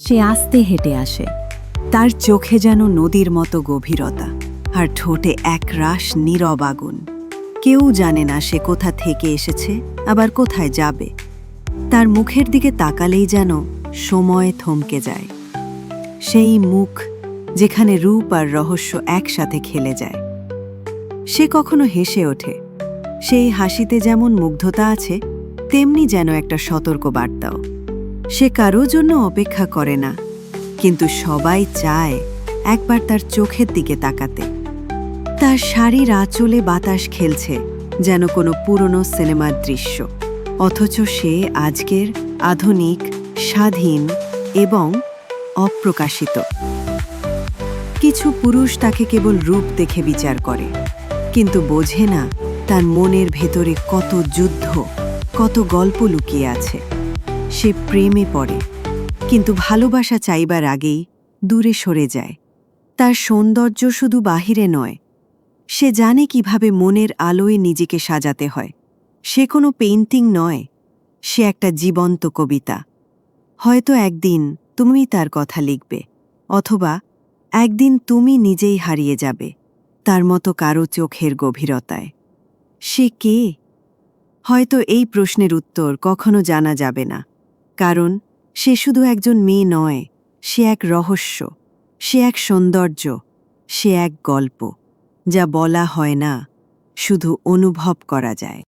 সে আস্তে হেঁটে আসে। তার চোখে যেন নদীর মতো গভীরতা, আর ঠোঁটে একরাশ নীরব আগুন। কেউ জানে না সে কোথা থেকে এসেছে, আবার কোথায় যাবে। তার মুখের দিকে তাকালেই যেন সময় থমকে যায়। সেই মুখ যেখানে রূপ আর রহস্য একসাথে খেলে যায়। সে কখনো হেসে ওঠে, সেই হাসিতে যেমন মুগ্ধতা আছে, তেমনি যেন একটা সতর্ক বার্তাও। সে কারো জন্য অপেক্ষা করে না, কিন্তু সবাই চায় একবার তার চোখের দিকে তাকাতে। তার শাড়ির আঁচলে বাতাস খেলছে, যেন কোনো পুরনো সিনেমার দৃশ্য। অথচ সে আজকের আধুনিক, স্বাধীন এবং অপ্রকাশিত। কিছু পুরুষ তাকে কেবল রূপ দেখে বিচার করে, কিন্তু বোঝে না তার মনের ভেতরে কত যুদ্ধ, কত গল্প লুকিয়ে আছে। সে প্রেমে পড়ে, কিন্তু ভালোবাসা চাইবার আগেই দূরে সরে যায়। তার সৌন্দর্য শুধু বাহিরে নয়, সে জানে কিভাবে মনের আলোয় নিজেকে সাজাতে হয়। সে কোনো পেইন্টিং নয়, সে একটা জীবন্ত কবিতা। হয়তো একদিন তুমি তার কথা লিখবে, অথবা একদিন তুমি নিজেই হারিয়ে যাবে তার মতো কারো চোখের গভীরতায়। সে কে? হয়তো এই প্রশ্নের উত্তর কখনো জানা যাবে না, কারণ সে শুধু একজন মেয়ে নয়, সে এক রহস্য, সে এক সৌন্দর্য, সে এক গল্প, যা বলা হয় না, শুধু অনুভব করা যায়।